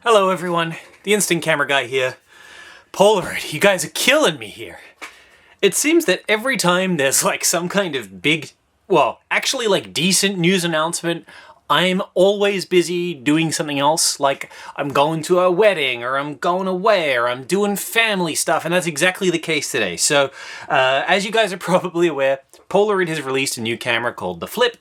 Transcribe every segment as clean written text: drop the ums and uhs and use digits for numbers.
Hello everyone, the Instant Camera Guy here. Polaroid, you guys are killing me here. It seems that every time there's like some kind of big, well, actually like decent news announcement, I'm always busy doing something else, like I'm going to a wedding, or I'm going away, or I'm doing family stuff, and that's exactly the case today. So, as you guys are probably aware, Polaroid has released a new camera called the Flip.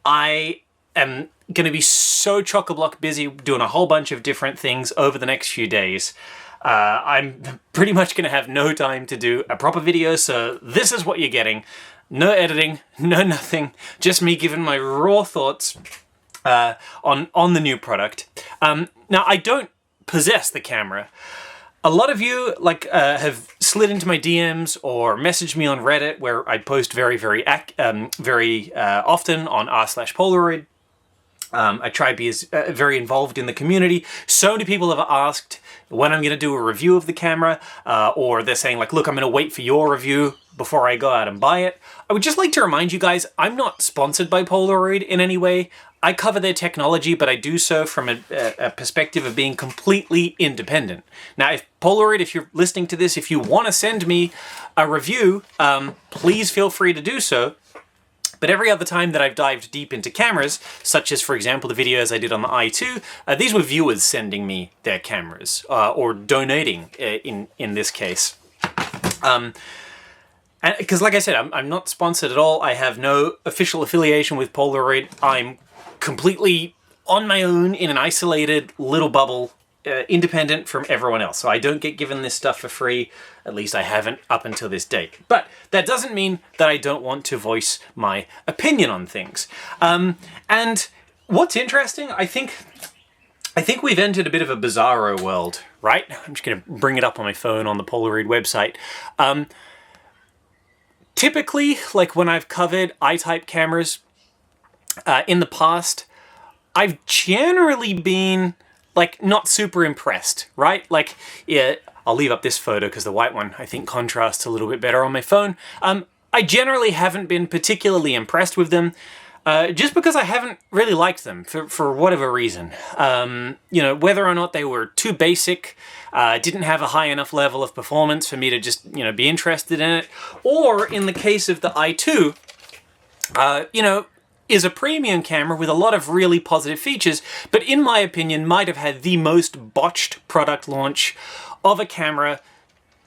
I am going to be so chock-a-block busy doing a whole bunch of different things over the next few days. I'm pretty much going to have no time to do a proper video, so this is what you're getting. No editing, no nothing, just me giving my raw thoughts on the new product. Now, I don't possess the camera. A lot of you have slid into my DMs or messaged me on Reddit, where I post very often on r/Polaroid. I try to be very involved in the community. So many people have asked when I'm going to do a review of the camera, or they're saying like, look, I'm going to wait for your review before I go out and buy it. I would just like to remind you guys, I'm not sponsored by Polaroid in any way. I cover their technology, but I do so from a perspective of being completely independent. Now, if Polaroid, if you're listening to this, if you want to send me a review, please feel free to do so. But every other time that I've dived deep into cameras, such as, for example, the videos I did on the I-2, these were viewers sending me their cameras, or donating in this case. Because like I said, I'm not sponsored at all. I have no official affiliation with Polaroid. I'm completely on my own in an isolated little bubble, independent from everyone else. So I don't get given this stuff for free. At least I haven't up until this date. But that doesn't mean that I don't want to voice my opinion on things. And what's interesting, I think we've entered a bit of a bizarro world, right? I'm just going to bring it up on my phone on the Polaroid website. Typically, like when I've covered I-type cameras in the past, I've generally been like not super impressed, right? Like, yeah, I'll leave up this photo because the white one, I think, contrasts a little bit better on my phone. I generally haven't been particularly impressed with them, just because I haven't really liked them for whatever reason. You know, whether or not they were too basic, didn't have a high enough level of performance for me to just, you know, be interested in it, or in the case of the I-2, you know, is a premium camera with a lot of really positive features, but in my opinion might have had the most botched product launch of a camera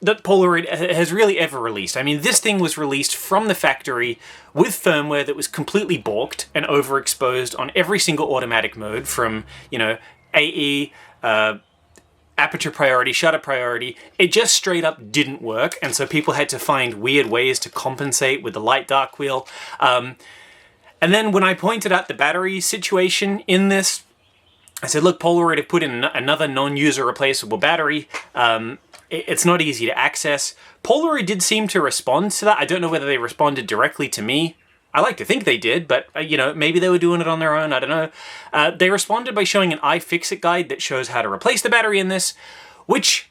that Polaroid has really ever released. I mean, this thing was released from the factory with firmware that was completely balked and overexposed on every single automatic mode, from, you know, AE, aperture priority, shutter priority. It just straight up didn't work, and so people had to find weird ways to compensate with the light dark wheel. And then when I pointed out the battery situation in this, I said, look, Polaroid have put in another non-user replaceable battery. It's not easy to access. Polaroid did seem to respond to that. I don't know whether they responded directly to me. I like to think they did, but, you know, maybe they were doing it on their own. I don't know. They responded by showing an iFixit guide that shows how to replace the battery in this, which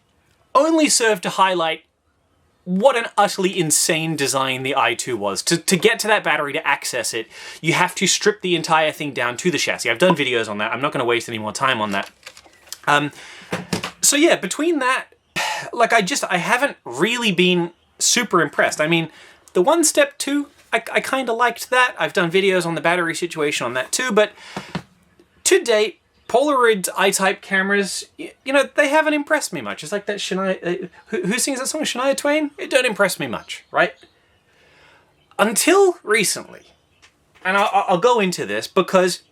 only served to highlight what an utterly insane design the I-2 was. To get to that battery, to access it, you have to strip the entire thing down to the chassis. I've done videos on that. I'm not going to waste any more time on that. So yeah, between that, like I haven't really been super impressed. I mean, the 1-step 2, I kind of liked that. I've done videos on the battery situation on that too, but to date, Polaroid's I-type cameras, you know, they haven't impressed me much. It's like that Shania... who sings that song? Shania Twain? It don't impress me much, right? Until recently. And I'll go into this because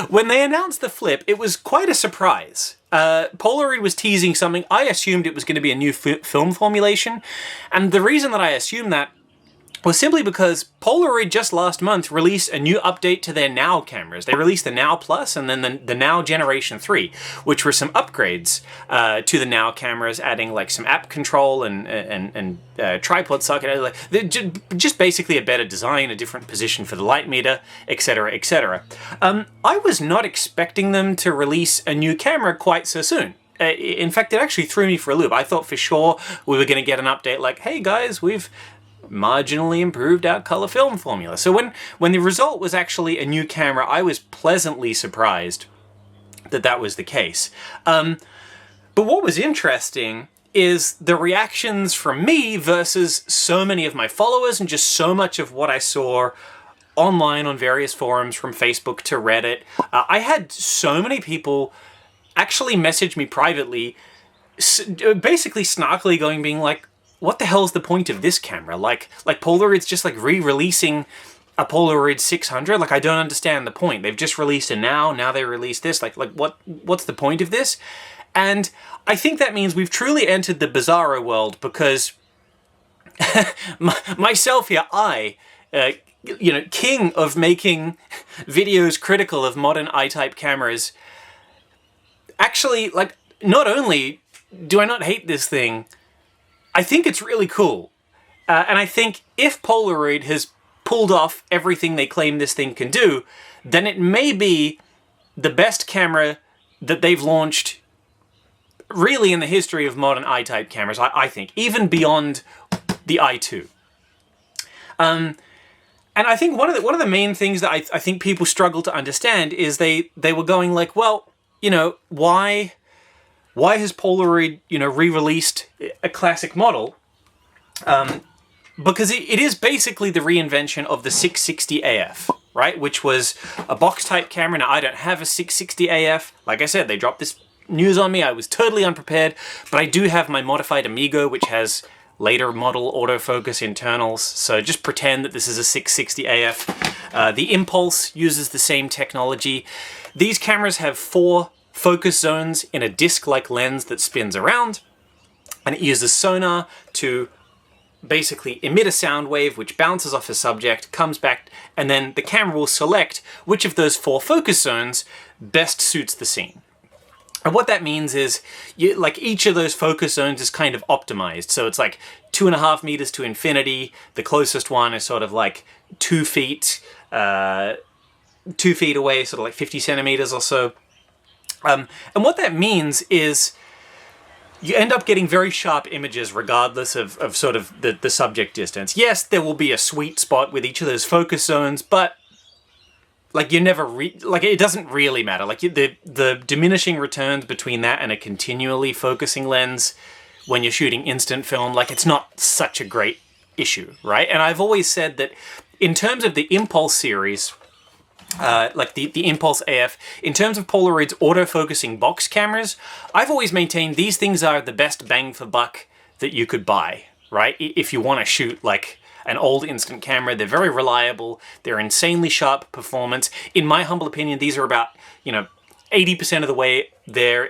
when they announced the Flip, it was quite a surprise. Polaroid was teasing something. I assumed it was going to be a new film formulation. And the reason that I assumed that was simply because Polaroid just last month released a new update to their Now cameras. They released the Now Plus and then the Now Generation 3, which were some upgrades to the Now cameras, adding like some app control and tripod socket, like just basically a better design, a different position for the light meter, etc., etc. I was not expecting them to release a new camera quite so soon. In fact, it actually threw me for a loop. I thought for sure we were going to get an update like, hey guys, we've marginally improved our color film formula. So when the result was actually a new camera, I was pleasantly surprised that was the case. But what was interesting is the reactions from me versus so many of my followers and just so much of what I saw online on various forums, from Facebook to Reddit. I had so many people actually message me privately, basically snarkily being like, what the hell's the point of this camera? Like Polaroid's just like re-releasing a Polaroid 600. Like, I don't understand the point. They've just released a now they release this. Like what's the point of this? And I think that means we've truly entered the bizarro world, because myself here, king of making videos critical of modern I-type cameras, actually, like, not only do I not hate this thing, I think it's really cool. And I think if Polaroid has pulled off everything they claim this thing can do, then it may be the best camera that they've launched really in the history of modern I-type cameras, I think, even beyond the I-2. And I think one of the main things that I think people struggle to understand is they were going like, well, why has Polaroid, re-released a classic model? Because it is basically the reinvention of the 660 AF, right? Which was a box-type camera. Now, I don't have a 660 AF. Like I said, they dropped this news on me. I was totally unprepared, but I do have my modified Amigo, which has later model autofocus internals, so just pretend that this is a 660 AF. The Impulse uses the same technology. These cameras have 4 focus zones in a disc-like lens that spins around, and it uses sonar to basically emit a sound wave which bounces off a subject, comes back, and then the camera will select which of those 4 focus zones best suits the scene. And what that means is, each of those focus zones is kind of optimized. So it's like 2.5 meters to infinity. The closest one is sort of like 2 feet, 2 feet away, sort of like 50 centimeters or so. And what that means is you end up getting very sharp images regardless of sort of the subject distance. Yes, there will be a sweet spot with each of those focus zones, but you never it doesn't really matter. Like, the diminishing returns between that and a continually focusing lens when you're shooting instant film, it's not such a great issue, right? And I've always said that in terms of the Impulse series, the Impulse AF, in terms of Polaroid's autofocusing box cameras, I've always maintained these things are the best bang for buck that you could buy, right? If you want to shoot an old instant camera, they're very reliable, they're insanely sharp performance. In my humble opinion, these are about, 80% of the way there,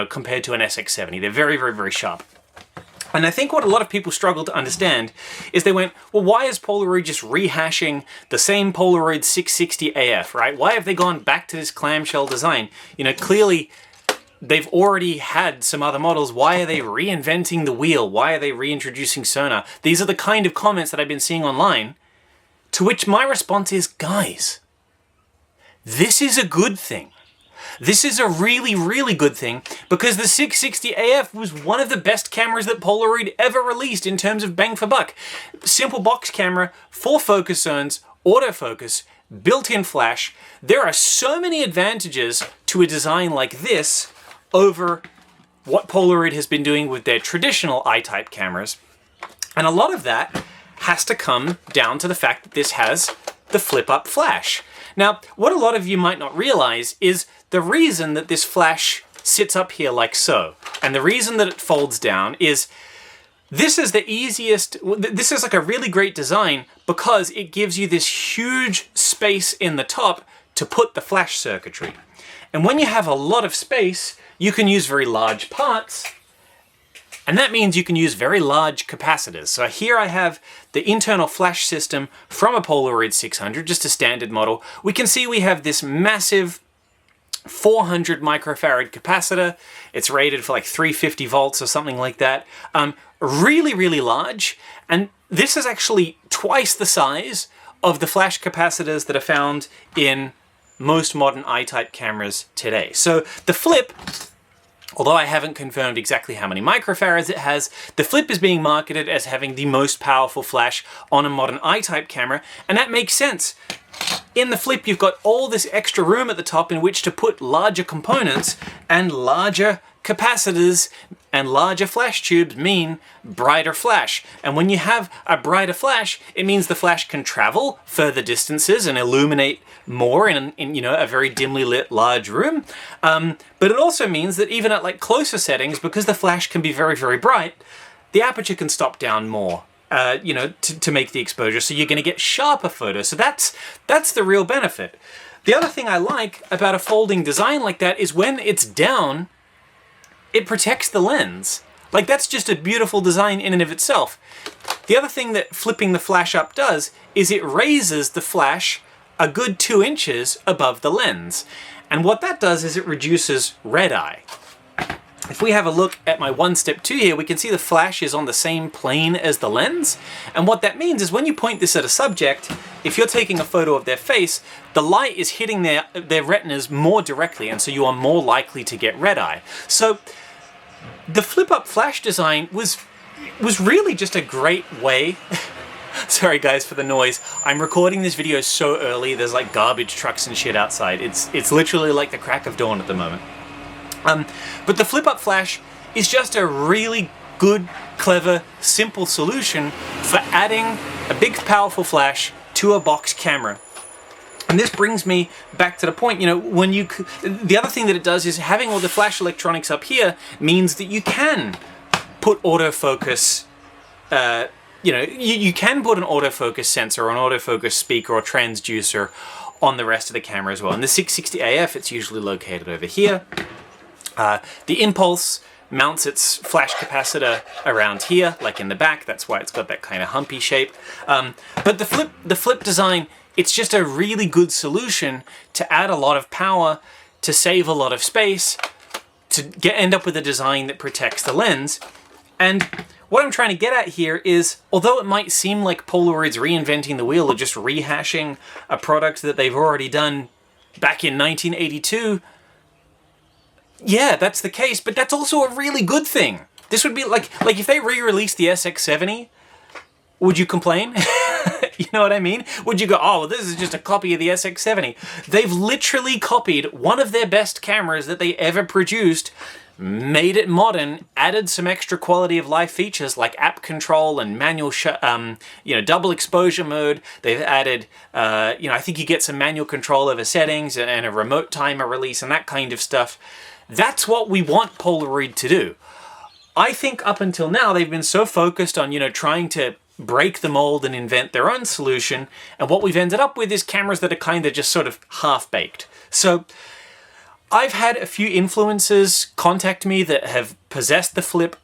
compared to an SX70. They're very, very, very sharp. And I think what a lot of people struggle to understand is they went, well, why is Polaroid just rehashing the same Polaroid 660 AF, right? Why have they gone back to this clamshell design? Clearly they've already had some other models. Why are they reinventing the wheel? Why are they reintroducing sonar? These are the kind of comments that I've been seeing online, to which my response is, guys, this is a good thing. This is a really, really good thing, because the 660 AF was one of the best cameras that Polaroid ever released in terms of bang for buck. Simple box camera, 4 focus zones, autofocus, built-in flash. There are so many advantages to a design like this over what Polaroid has been doing with their traditional I-type cameras. And a lot of that has to come down to the fact that this has the flip-up flash. Now, what a lot of you might not realize is the reason that this flash sits up here like so, and the reason that it folds down is this is the easiest, this is like a really great design because it gives you this huge space in the top to put the flash circuitry. And when you have a lot of space, you can use very large parts, and that means you can use very large capacitors. So here I have the internal flash system from a Polaroid 600, just a standard model. We can see we have this massive 400 microfarad capacitor. It's rated for 350 volts or something like that. Really, really large. And this is actually twice the size of the flash capacitors that are found in most modern I-type cameras today. So the Flip Although I haven't confirmed exactly how many microfarads it has, the Flip is being marketed as having the most powerful flash on a modern I-type camera, and that makes sense. In the Flip, you've got all this extra room at the top in which to put larger components, and larger capacitors and larger flash tubes mean brighter flash. And when you have a brighter flash, it means the flash can travel further distances and illuminate more in a very dimly lit large room. But it also means that even at like closer settings, because the flash can be very, very bright, the aperture can stop down more. To make the exposure, so you're going to get sharper photos. So that's the real benefit. The other thing I like about a folding design like that is when it's down, it protects the lens. Like, that's just a beautiful design in and of itself. The other thing that flipping the flash up does is it raises the flash a good 2 inches above the lens. And what that does is it reduces red eye. If we have a look at my 1-step 2 here, we can see the flash is on the same plane as the lens. And what that means is when you point this at a subject, if you're taking a photo of their face, the light is hitting their retinas more directly, and so you are more likely to get red eye. So the flip-up flash design was really just a great way. Sorry guys for the noise. I'm recording this video so early, there's like garbage trucks and shit outside. It's literally like the crack of dawn at the moment. But the flip-up flash is just a really good, clever, simple solution for adding a big, powerful flash to a box camera. And this brings me back to the point, the other thing that it does is having all the flash electronics up here means that you can put autofocus, you can put an autofocus sensor or an autofocus speaker or transducer on the rest of the camera as well. In the 660 AF, it's usually located over here. The Impulse mounts its flash capacitor around here, like in the back. That's why it's got that kind of humpy shape. But the flip design, it's just a really good solution to add a lot of power, to save a lot of space, to end up with a design that protects the lens. And what I'm trying to get at here is, although it might seem like Polaroid's reinventing the wheel or just rehashing a product that they've already done back in 1982, yeah, that's the case, but that's also a really good thing. This would be like if they re-released the SX70, would you complain? You know what I mean? Would you go, oh, well, this is just a copy of the SX70? They've literally copied one of their best cameras that they ever produced, made it modern, added some extra quality of life features like app control and manual, double exposure mode. They've added, I think you get some manual control over settings and a remote timer release and that kind of stuff. That's what we want Polaroid to do. I think up until now they've been so focused on, trying to break the mold and invent their own solution, and what we've ended up with is cameras that are kind of just sort of half-baked. So I've had a few influencers contact me that have possessed the Flip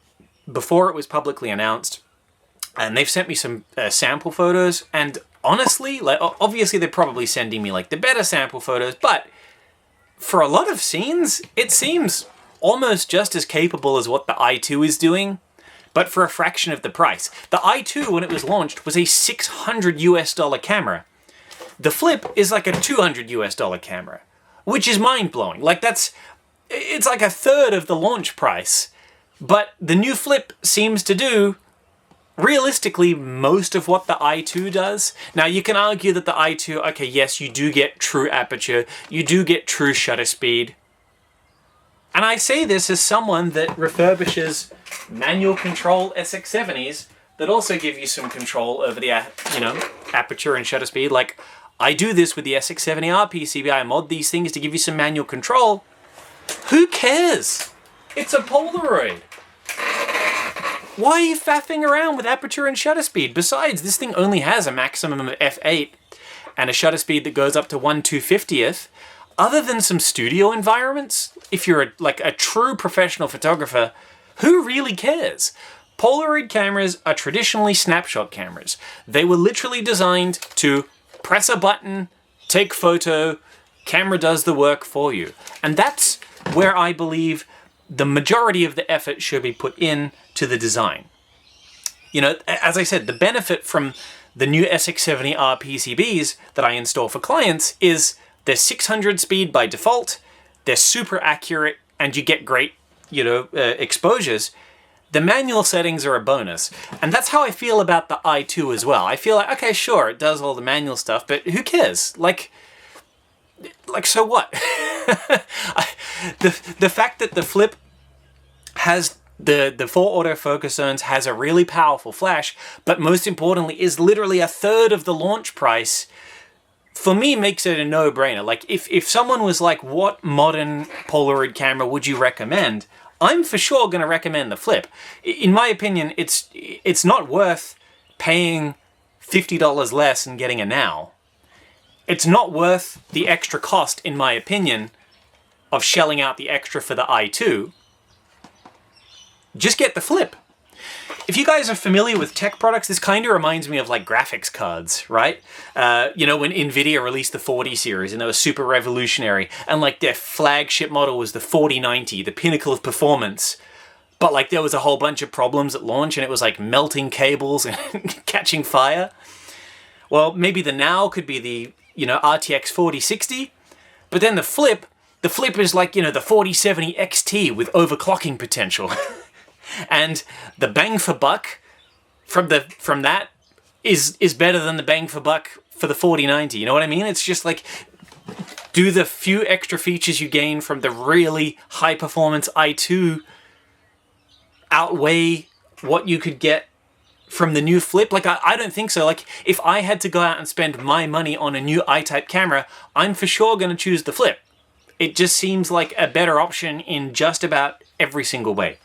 before it was publicly announced, and they've sent me some sample photos, and honestly, obviously they're probably sending me the better sample photos, but for a lot of scenes, it seems almost just as capable as what the I-2 is doing, but for a fraction of the price. The I-2, when it was launched, was a $600 camera. The Flip is like a $200 camera, which is mind-blowing. It's like a third of the launch price, but the new Flip seems to do, realistically, most of what the I-2 does. Now, you can argue that the I-2, okay, yes, you do get true aperture, you do get true shutter speed. And I say this as someone that refurbishes manual control SX70s that also give you some control over the, aperture and shutter speed. I do this with the SX70R PCB. I mod these things to give you some manual control. Who cares? It's a Polaroid. Why are you faffing around with aperture and shutter speed? Besides, this thing only has a maximum of f8 and a shutter speed that goes up to 1/250th. Other than some studio environments, if you're a true professional photographer, who really cares? Polaroid cameras are traditionally snapshot cameras. They were literally designed to press a button, take photo, camera does the work for you. And that's where I believe the majority of the effort should be put in to the design. As I said, the benefit from the new SX70R PCBs that I install for clients is they're 600 speed by default, they're super accurate, and you get great exposures, the manual settings are a bonus. And that's how I feel about the I-2 as well. I feel like, okay, sure, it does all the manual stuff, but who cares? Like so what? The fact that the Flip has the 4 autofocus zones, has a really powerful flash, but most importantly is literally a third of the launch price, for me makes it a no-brainer. Like if someone was like, what modern Polaroid camera would you recommend? I'm for sure going to recommend the Flip. In my opinion, it's not worth paying $50 less and getting a Now. It's not worth the extra cost, in my opinion, of shelling out the extra for the I-2. Just get the Flip. If you guys are familiar with tech products, this kind of reminds me of like graphics cards, right? When Nvidia released the 40 series and they were super revolutionary, and like their flagship model was the 4090, the pinnacle of performance. But like there was a whole bunch of problems at launch and it was like melting cables and catching fire. Well, maybe the Now could be the, RTX 4060, but then the Flip is like, the 4070 XT with overclocking potential. And the bang for buck from that is better than the bang for buck for the 4090. You know what I mean? It's just like, do the few extra features you gain from the really high performance I-2 outweigh what you could get from the new Flip? Like, I don't think so. Like, if I had to go out and spend my money on a new I-type camera, I'm for sure going to choose the Flip. It just seems like a better option in just about every single way.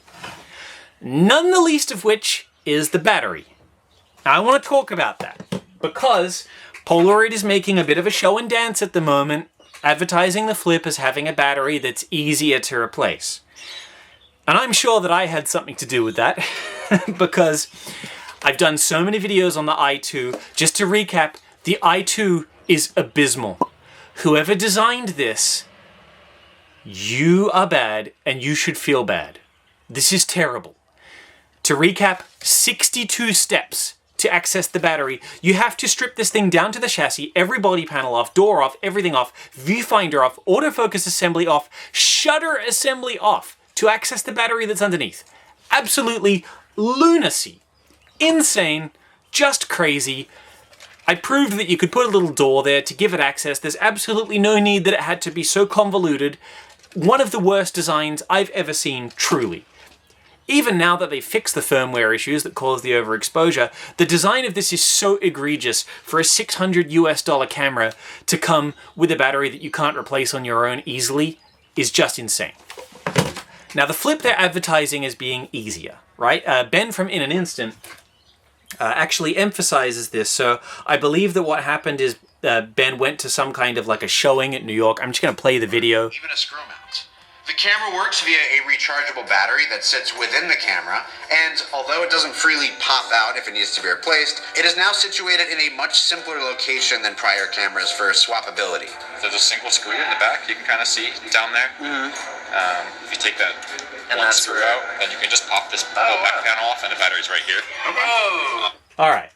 None the least of which is the battery. Now, I want to talk about that because Polaroid is making a bit of a show and dance at the moment, advertising the Flip as having a battery that's easier to replace. And I'm sure that I had something to do with that because I've done so many videos on the I-2. Just to recap, the I-2 is abysmal. Whoever designed this, you are bad and you should feel bad. This is terrible. To recap, 62 steps to access the battery. You have to strip this thing down to the chassis, every body panel off, door off, everything off, viewfinder off, autofocus assembly off, shutter assembly off to access the battery that's underneath. Absolutely lunacy. Insane. Just crazy. I proved that you could put a little door there to give it access. There's absolutely no need that it had to be so convoluted. One of the worst designs I've ever seen, truly. Even now that they've fixed the firmware issues that caused the overexposure, the design of this is so egregious for a $600 camera to come with a battery that you can't replace on your own easily is just insane. Now, the Flip they're advertising as being easier, right? Ben from In an Instant actually emphasizes this. So I believe that what happened is Ben went to some kind of like a showing at New York. I'm just going to play the video. Even a screw mount. The camera works via a rechargeable battery that sits within the camera, and although it doesn't freely pop out if it needs to be replaced, it is now situated in a much simpler location than prior cameras for swappability. There's a single screw in the back you can kind of see down there. If you take that one screw out, then you can just pop this little back panel off and the battery's right here. All right.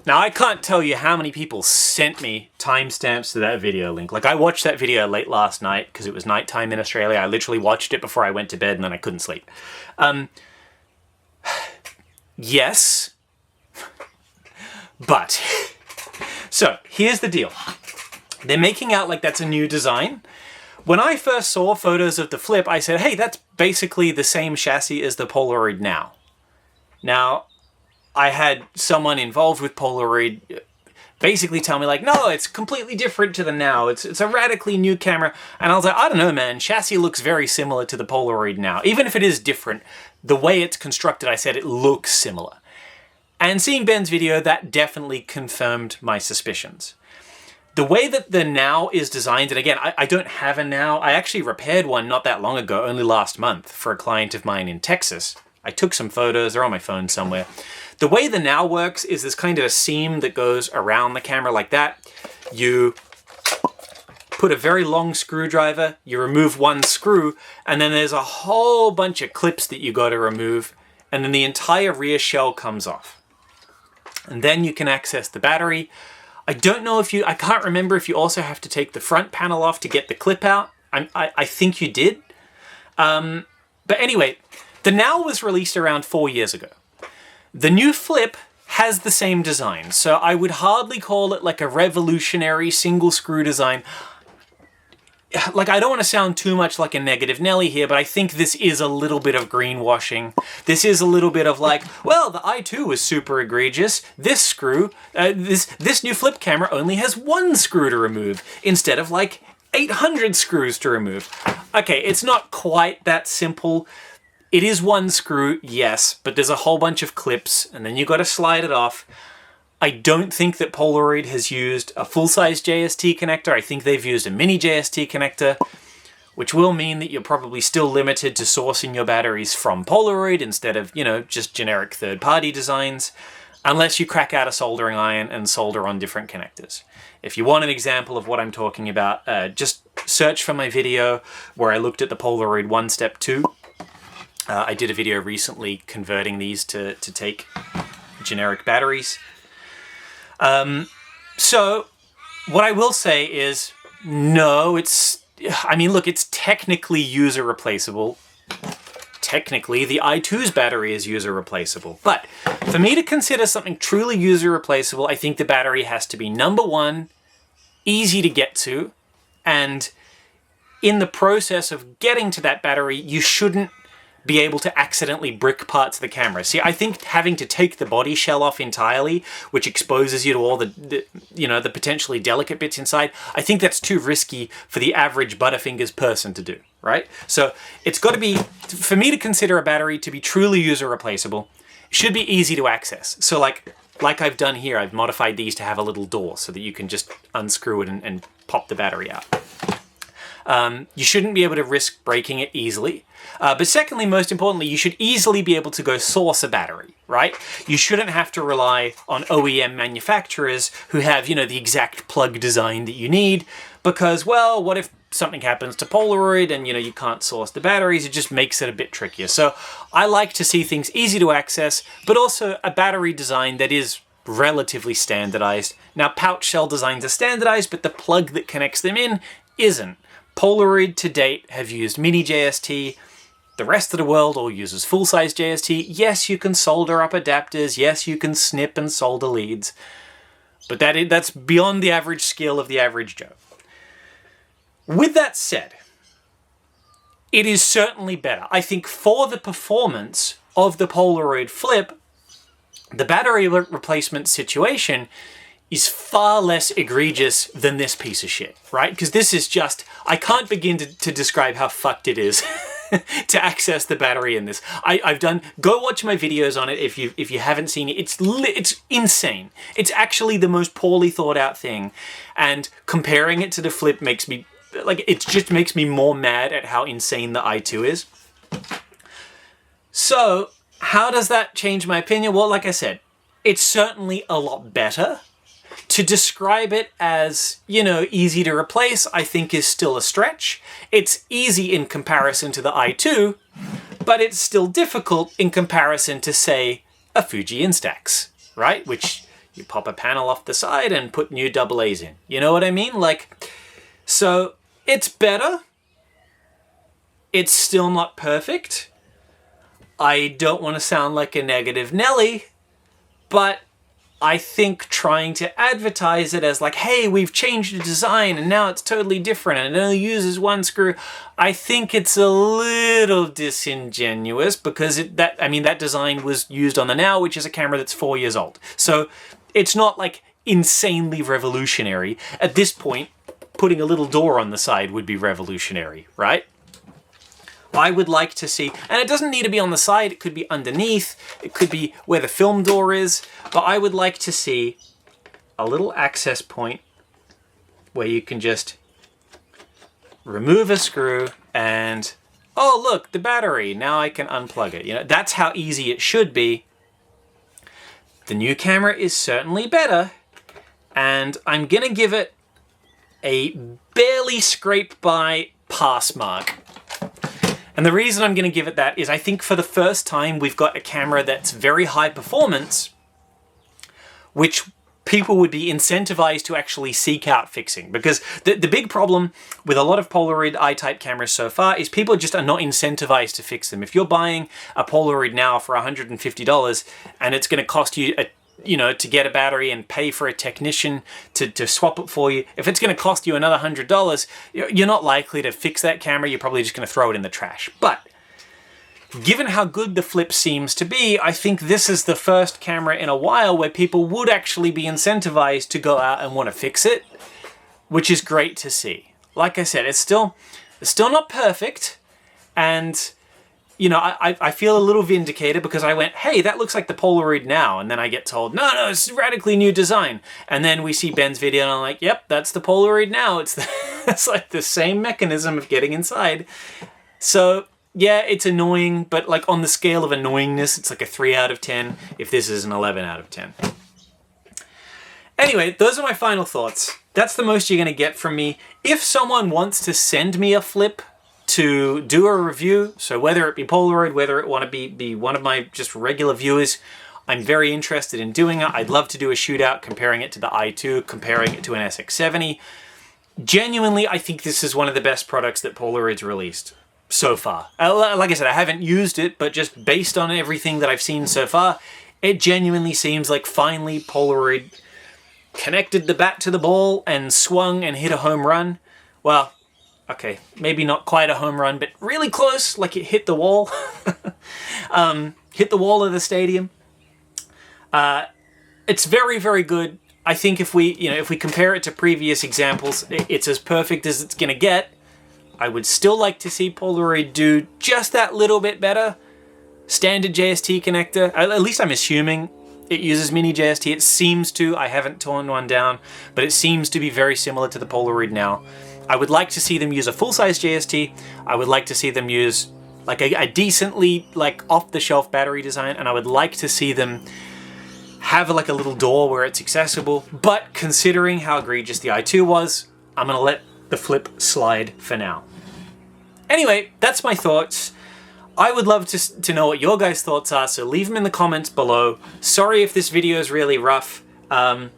Now, I can't tell you how many people sent me timestamps to that video link. Like, I watched that video late last night because it was nighttime in Australia. I literally watched it before I went to bed and then I couldn't sleep. Yes. But. So, here's the deal. They're making out like that's a new design. When I first saw photos of the Flip, I said, hey, that's basically the same chassis as the Polaroid Now. Now, I had someone involved with Polaroid basically tell me like, no, it's completely different to the Now. It's a radically new camera. And I was like, I don't know, man. Chassis looks very similar to the Polaroid Now. Even if it is different, the way it's constructed, I said it looks similar. And seeing Ben's video, that definitely confirmed my suspicions. The way that the Now is designed, and again, I don't have a Now. I actually repaired one not that long ago, only last month, for a client of mine in Texas. I took some photos. They're on my phone somewhere. The way the Now works is there's kind of a seam that goes around the camera like that. You put a very long screwdriver, you remove one screw, and then there's a whole bunch of clips that you got to remove, and then the entire rear shell comes off. And then you can access the battery. I don't know if I can't remember if you also have to take the front panel off to get the clip out. I think you did. But anyway, the Now was released around 4 years ago. The new Flip has the same design, so I would hardly call it like a revolutionary single screw design. Like, I don't want to sound too much like a negative Nelly here, but I think this is a little bit of greenwashing. This is a little bit of like, well, the I-2 was super egregious. This screw, this new Flip camera only has 1 screw to remove instead of like 800 screws to remove. Okay, it's not quite that simple. It is 1 screw, yes, but there's a whole bunch of clips, and then you got to slide it off. I don't think that Polaroid has used a full-size JST connector. I think they've used a mini JST connector, which will mean that you're probably still limited to sourcing your batteries from Polaroid instead of, you know, just generic third-party designs, unless you crack out a soldering iron and solder on different connectors. If you want an example of what I'm talking about, just search for my video where I looked at the Polaroid 1 Step 2. I did a video recently converting these to take generic batteries. So what I will say is, no, it's technically user replaceable. Technically, the I-2's battery is user replaceable. But for me to consider something truly user replaceable, I think the battery has to be, number one, easy to get to. And in the process of getting to that battery, you shouldn't be able to accidentally brick parts of the camera. See, I think having to take the body shell off entirely, which exposes you to all the potentially delicate bits inside, I think that's too risky for the average Butterfingers person to do, right? So it's got to be, for me to consider a battery to be truly user replaceable, it should be easy to access. So like I've done here, I've modified these to have a little door so that you can just unscrew it and pop the battery out. You shouldn't be able to risk breaking it easily. But secondly, most importantly, you should easily be able to go source a battery, right? You shouldn't have to rely on OEM manufacturers who have, the exact plug design that you need because, well, what if something happens to Polaroid and, you can't source the batteries? It just makes it a bit trickier. So I like to see things easy to access, but also a battery design that is relatively standardized. Now, pouch shell designs are standardized, but the plug that connects them in isn't. Polaroid to date have used mini JST. The rest of the world all uses full-size JST. Yes, you can solder up adapters. Yes, you can snip and solder leads. But that's beyond the average skill of the average Joe. With that said, it is certainly better. I think for the performance of the Polaroid Flip, the battery replacement situation is far less egregious than this piece of shit, right? Because this is just, I can't begin to describe how fucked it is to access the battery in this. Go watch my videos on it if you haven't seen it. It's insane. It's actually the most poorly thought out thing. And comparing it to the Flip makes me more mad at how insane the I-2 is. So, how does that change my opinion? Well, like I said, it's certainly a lot better. To describe it as, easy to replace, I think is still a stretch. It's easy in comparison to the I-2, but it's still difficult in comparison to, say, a Fuji Instax, right? Which you pop a panel off the side and put new AA's in. You know what I mean? So it's better. It's still not perfect. I don't want to sound like a negative Nelly, but I think trying to advertise it as like, hey, we've changed the design and now it's totally different and it only uses 1 screw, I think it's a little disingenuous because that design was used on the Now, which is a camera that's 4 years old. So it's not like insanely revolutionary. At this point, putting a little door on the side would be revolutionary, right? I would like to see, and it doesn't need to be on the side, it could be underneath, it could be where the film door is, but I would like to see a little access point where you can just remove a screw and, oh look, the battery, now I can unplug it. That's how easy it should be. The new camera is certainly better, and I'm gonna give it a barely scrape by pass mark. And the reason I'm going to give it that is I think for the first time we've got a camera that's very high performance, which people would be incentivized to actually seek out fixing. Because the big problem with a lot of Polaroid I-type cameras so far is people just are not incentivized to fix them. If you're buying a Polaroid now for $150 and it's going to cost you to get a battery and pay for a technician to swap it for you, if it's going to cost you another $100, you're not likely to fix that camera. You're probably just going to throw it in the trash. But given how good the Flip seems to be, I think this is the first camera in a while where people would actually be incentivized to go out and want to fix it, which is great to see. Like I said, it's still not perfect, and I feel a little vindicated because I went, hey, that looks like the Polaroid now, and then I get told, no, it's a radically new design, and then we see Ben's video and I'm like, yep, that's the Polaroid now. It's like the same mechanism of getting inside. So yeah, it's annoying, but like on the scale of annoyingness, it's like a 3 out of 10 if this is an 11 out of 10. Anyway, those are my final thoughts. That's the most you're going to get from me. If someone wants to send me a Flip to do a review, so whether it be Polaroid, whether it want to be one of my just regular viewers, I'm very interested in doing it. I'd love to do a shootout comparing it to the I-2, comparing it to an SX70. Genuinely, I think this is one of the best products that Polaroid's released so far. Like I said, I haven't used it, but just based on everything that I've seen so far, it genuinely seems like finally Polaroid connected the bat to the ball and swung and hit a home run. Well, okay, maybe not quite a home run, but really close, like it hit the wall. Hit the wall of the stadium. It's very, very good. I think if we compare it to previous examples, it's as perfect as it's gonna get. I would still like to see Polaroid do just that little bit better. Standard JST connector, at least I'm assuming it uses mini JST. It seems to, I haven't torn one down, but it seems to be very similar to the Polaroid now. I would like to see them use a full-size JST. I would like to see them use like a decently like off-the-shelf battery design, and I would like to see them have like a little door where it's accessible. But considering how egregious the I-2 was, I'm gonna let the Flip slide for now. Anyway, that's my thoughts. I would love to know what your guys' thoughts are, so leave them in the comments below. Sorry if this video is really rough. I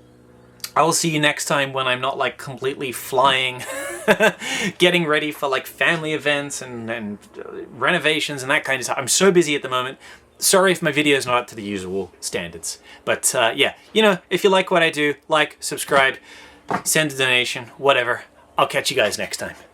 will see you next time when I'm not like completely flying, getting ready for like family events and renovations and that kind of stuff. I'm so busy at the moment. Sorry if my video is not up to the usual standards. But yeah, if you like what I do, like, subscribe, send a donation, whatever. I'll catch you guys next time.